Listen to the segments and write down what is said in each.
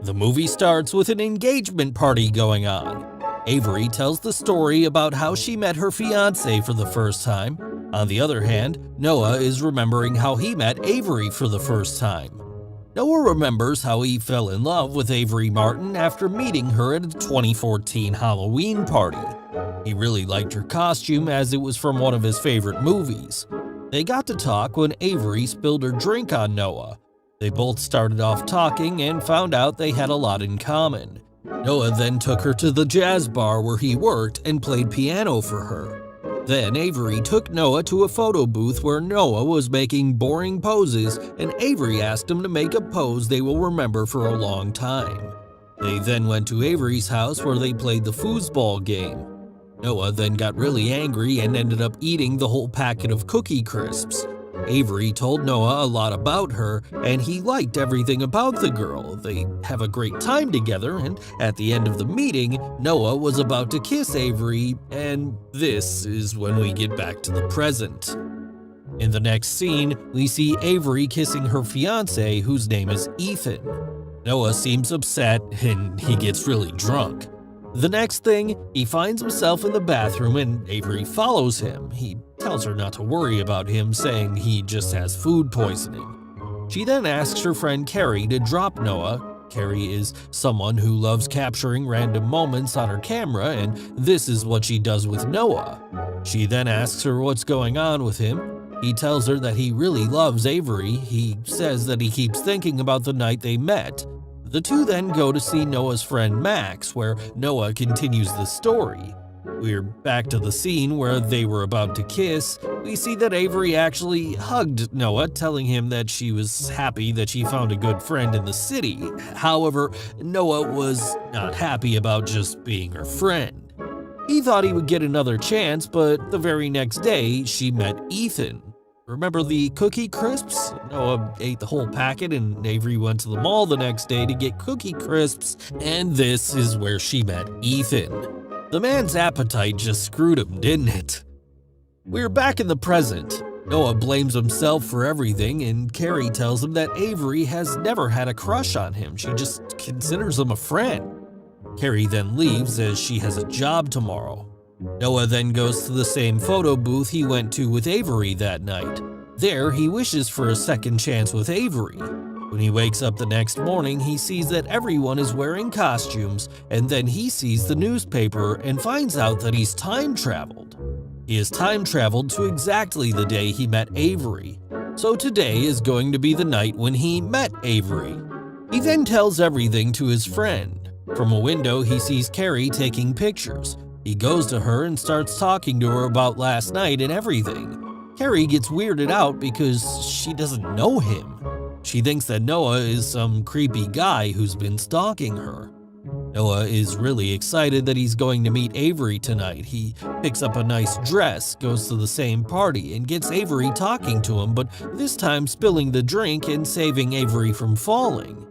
The movie starts with an engagement party going on. Avery tells the story about how she met her fiance for the first time. On the other hand, Noah is remembering how he met Avery for the first time. Noah remembers how he fell in love with Avery Martin after meeting her at a 2014 Halloween party. He really liked her costume as it was from one of his favorite movies. They got to talk when Avery spilled her drink on Noah. They both started off talking and found out they had a lot in common. Noah then took her to the jazz bar where he worked and played piano for her. Then Avery took Noah to a photo booth where Noah was making boring poses, and Avery asked him to make a pose they will remember for a long time. They then went to Avery's house where they played the foosball game. Noah then got really angry and ended up eating the whole packet of Cookie Crisps. Avery told Noah a lot about her, and he liked everything about the girl. They have a great time together, and at the end of the meeting, Noah was about to kiss Avery, and this is when we get back to the present. In the next scene, we see Avery kissing her fiance, whose name is Ethan. Noah seems upset, and he gets really drunk. The next thing, he finds himself in the bathroom and Avery follows him. He tells her not to worry about him, saying he just has food poisoning. She then asks her friend Carrie to drop Noah. Carrie is someone who loves capturing random moments on her camera, and this is what she does with Noah. She then asks her what's going on with him. He tells her that he really loves Avery. He says that he keeps thinking about the night they met. The two then go to see Noah's friend Max, where Noah continues the story. We're back to the scene where they were about to kiss. We see that Avery actually hugged Noah, telling him that she was happy that she found a good friend in the city. However, Noah was not happy about just being her friend. He thought he would get another chance, but the very next day, she met Ethan. Remember the Cookie Crisps? Noah ate the whole packet and Avery went to the mall the next day to get Cookie Crisps, and this is where she met Ethan. The man's appetite just screwed him, didn't it? We're back in the present. Noah blames himself for everything, and Carrie tells him that Avery has never had a crush on him. She just considers him a friend. Carrie then leaves as she has a job tomorrow. Noah then goes to the same photo booth he went to with Avery that night. There, he wishes for a second chance with Avery. When he wakes up the next morning, he sees that everyone is wearing costumes, and then he sees the newspaper and finds out that he's time traveled. He has time traveled to exactly the day he met Avery. So today is going to be the night when he met Avery. He then tells everything to his friend. From a window, he sees Carrie taking pictures. He goes to her and starts talking to her about last night and everything. Carrie gets weirded out because she doesn't know him. She thinks that Noah is some creepy guy who's been stalking her. Noah is really excited that he's going to meet Avery tonight. He picks up a nice dress, goes to the same party, and gets Avery talking to him, but this time spilling the drink and saving Avery from falling.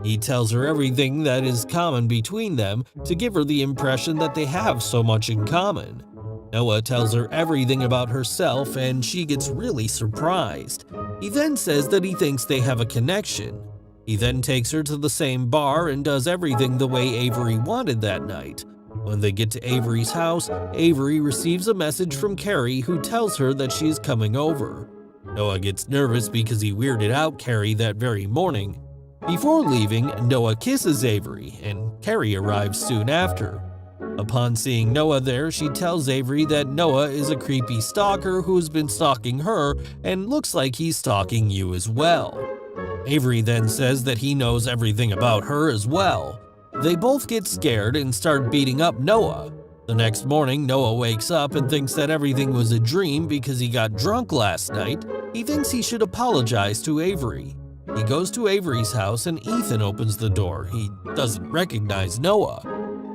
He tells her everything that is common between them to give her the impression that they have so much in common. Noah tells her everything about herself and she gets really surprised. He then says that he thinks they have a connection. He then takes her to the same bar and does everything the way Avery wanted that night. When they get to Avery's house, Avery receives a message from Carrie who tells her that she is coming over. Noah gets nervous because he weirded out Carrie that very morning. Before leaving, Noah kisses Avery, and Carrie arrives soon after. Upon seeing Noah there, she tells Avery that Noah is a creepy stalker who's been stalking her and looks like he's stalking you as well. Avery then says that he knows everything about her as well. They both get scared and start beating up Noah. The next morning, Noah wakes up and thinks that everything was a dream because he got drunk last night. He thinks he should apologize to Avery. He goes to Avery's house and Ethan opens the door. He doesn't recognize Noah.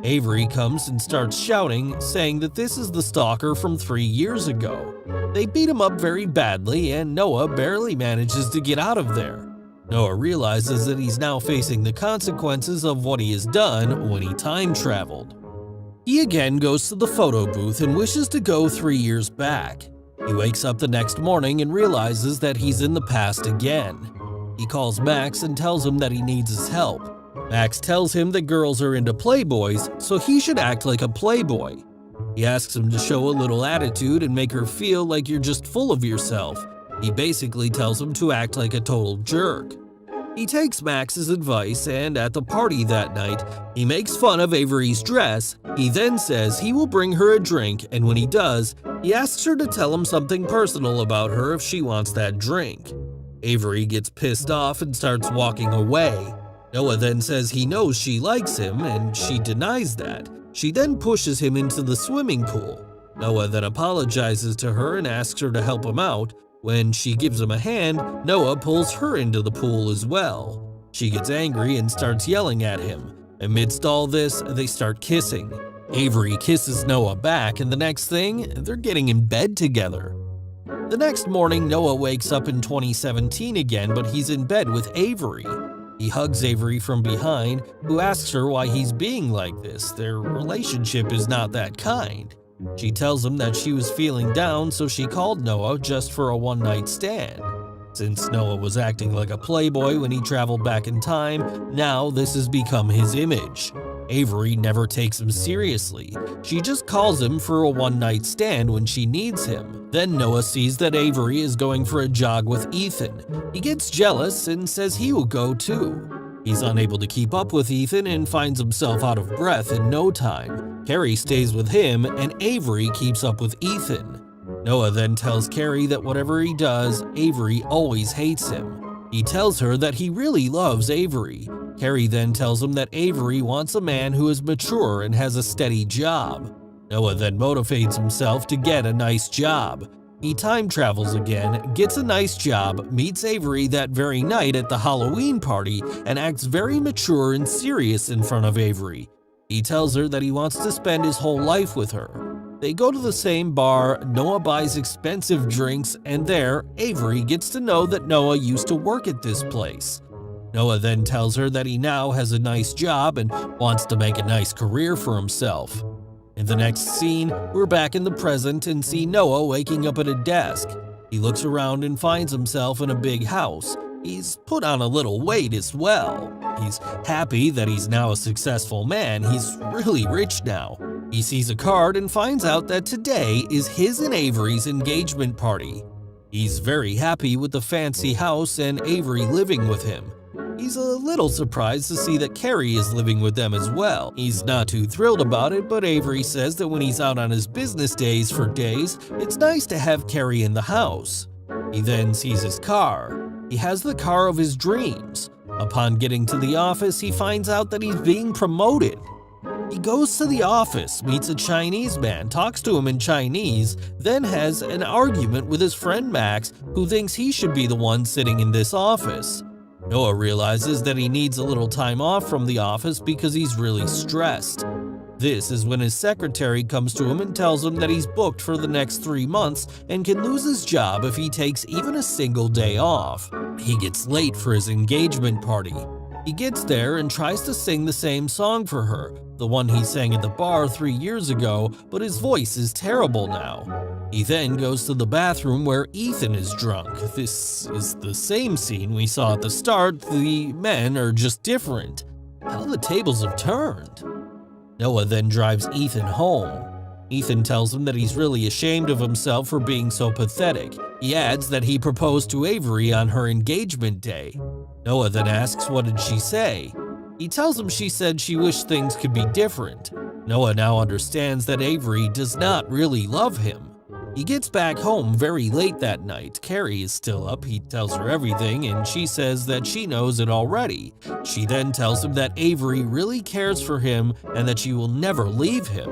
Avery comes and starts shouting, saying that this is the stalker from 3 years ago. They beat him up very badly and Noah barely manages to get out of there. Noah realizes that he's now facing the consequences of what he has done when he time traveled. He again goes to the photo booth and wishes to go 3 years back. He wakes up the next morning and realizes that he's in the past again. He calls Max and tells him that he needs his help. Max tells him that girls are into playboys, so he should act like a playboy. He asks him to show a little attitude and make her feel like you're just full of yourself. He basically tells him to act like a total jerk. He takes Max's advice, and at the party that night, he makes fun of Avery's dress. He then says he will bring her a drink, and when he does, he asks her to tell him something personal about her if she wants that drink. Avery gets pissed off and starts walking away. Noah then says he knows she likes him, and she denies that. She then pushes him into the swimming pool. Noah then apologizes to her and asks her to help him out. When she gives him a hand, Noah pulls her into the pool as well. She gets angry and starts yelling at him. Amidst all this, they start kissing. Avery kisses Noah back, and the next thing, they're getting in bed together. The next morning, Noah wakes up in 2017 again, but he's in bed with Avery. He hugs Avery from behind, who asks her why he's being like this. Their relationship is not that kind. She tells him that she was feeling down, so she called Noah just for a one-night stand. Since Noah was acting like a playboy when he traveled back in time, now this has become his image. Avery never takes him seriously. She just calls him for a one-night stand when she needs him. Then Noah sees that Avery is going for a jog with Ethan. He gets jealous and says he will go too. He's unable to keep up with Ethan and finds himself out of breath in no time. Carrie stays with him, and Avery keeps up with Ethan. Noah then tells Carrie that whatever he does, Avery always hates him. He tells her that he really loves Avery. Carrie then tells him that Avery wants a man who is mature and has a steady job. Noah then motivates himself to get a nice job. He time travels again, gets a nice job, meets Avery that very night at the Halloween party, and acts very mature and serious in front of Avery. He tells her that he wants to spend his whole life with her. They go to the same bar, Noah buys expensive drinks, and there, Avery gets to know that Noah used to work at this place. Noah then tells her that he now has a nice job and wants to make a nice career for himself. In the next scene, we're back in the present and see Noah waking up at a desk. He looks around and finds himself in a big house. He's put on a little weight as well. He's happy that he's now a successful man. He's really rich now. He sees a card and finds out that today is his and Avery's engagement party. He's very happy with the fancy house and Avery living with him. He's a little surprised to see that Carrie is living with them as well. He's not too thrilled about it, but Avery says that when he's out on his business days for days, it's nice to have Carrie in the house. He then sees his car. He has the car of his dreams. Upon getting to the office, he finds out that he's being promoted. He goes to the office, meets a Chinese man, talks to him in Chinese, then has an argument with his friend Max, who thinks he should be the one sitting in this office. Noah realizes that he needs a little time off from the office because he's really stressed. This is when his secretary comes to him and tells him that he's booked for the next 3 months and can lose his job if he takes even a single day off. He gets late for his engagement party. He gets there and tries to sing the same song for her, the one he sang at the bar 3 years ago, but his voice is terrible now. He then goes to the bathroom where Ethan is drunk. This is the same scene we saw at the start. The men are just different. How the tables have turned. Noah then drives Ethan home. Ethan tells him that he's really ashamed of himself for being so pathetic. He adds that he proposed to Avery on her engagement day. Noah then asks what did she say. He tells him she said she wished things could be different. Noah now understands that Avery does not really love him. He gets back home very late that night. Carrie is still up. He tells her everything and she says that she knows it already. She then tells him that Avery really cares for him and that she will never leave him.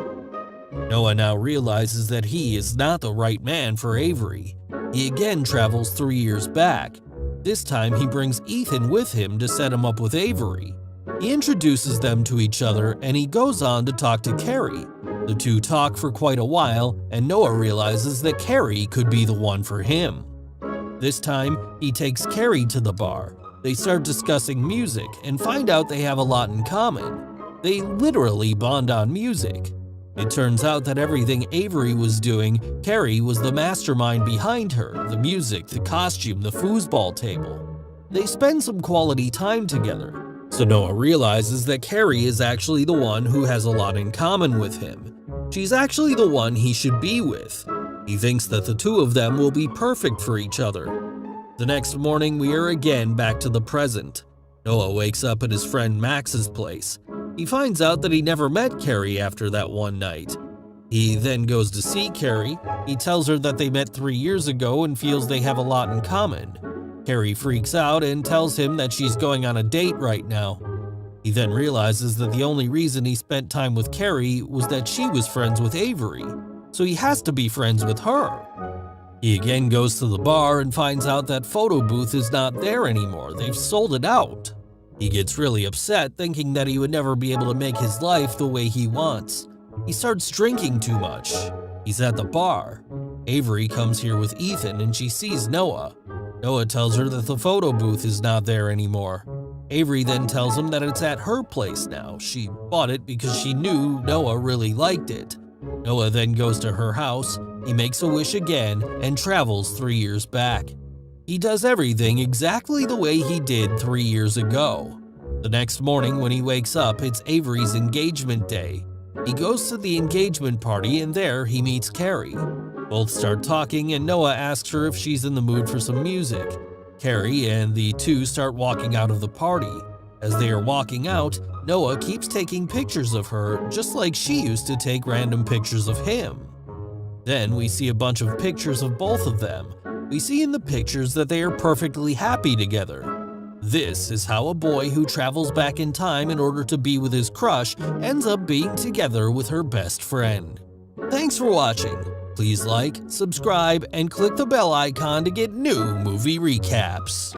Noah now realizes that he is not the right man for Avery. He again travels 3 years back. This time he brings Ethan with him to set him up with Avery. He introduces them to each other and he goes on to talk to Carrie. The two talk for quite a while and Noah realizes that Carrie could be the one for him. This time, he takes Carrie to the bar. They start discussing music and find out they have a lot in common. They literally bond on music. It turns out that everything Avery was doing, Carrie was the mastermind behind her, the music, the costume, the foosball table. They spend some quality time together. So Noah realizes that Carrie is actually the one who has a lot in common with him. She's actually the one he should be with. He thinks that the two of them will be perfect for each other. The next morning, we are again back to the present. Noah wakes up at his friend Max's place. He finds out that he never met Carrie after that one night. He then goes to see Carrie. He tells her that they met 3 years ago and feels they have a lot in common. Carrie freaks out and tells him that she's going on a date right now. He then realizes that the only reason he spent time with Carrie was that she was friends with Avery, so he has to be friends with her. He again goes to the bar and finds out that photo booth is not there anymore. They've sold it out. He gets really upset, thinking that he would never be able to make his life the way he wants. He starts drinking too much. He's at the bar. Avery comes here with Ethan and she sees Noah. Noah tells her that the photo booth is not there anymore. Avery then tells him that it's at her place now. She bought it because she knew Noah really liked it. Noah then goes to her house. He makes a wish again and travels 3 years back. He does everything exactly the way he did 3 years ago. The next morning when he wakes up, it's Avery's engagement day. He goes to the engagement party and there he meets Carrie. Both start talking and Noah asks her if she's in the mood for some music. Carrie and the two start walking out of the party. As they are walking out, Noah keeps taking pictures of her just like she used to take random pictures of him. Then we see a bunch of pictures of both of them. We see in the pictures that they are perfectly happy together. This is how a boy who travels back in time in order to be with his crush ends up being together with her best friend. Thanks for watching. Please like, subscribe, and click the bell icon to get new movie recaps.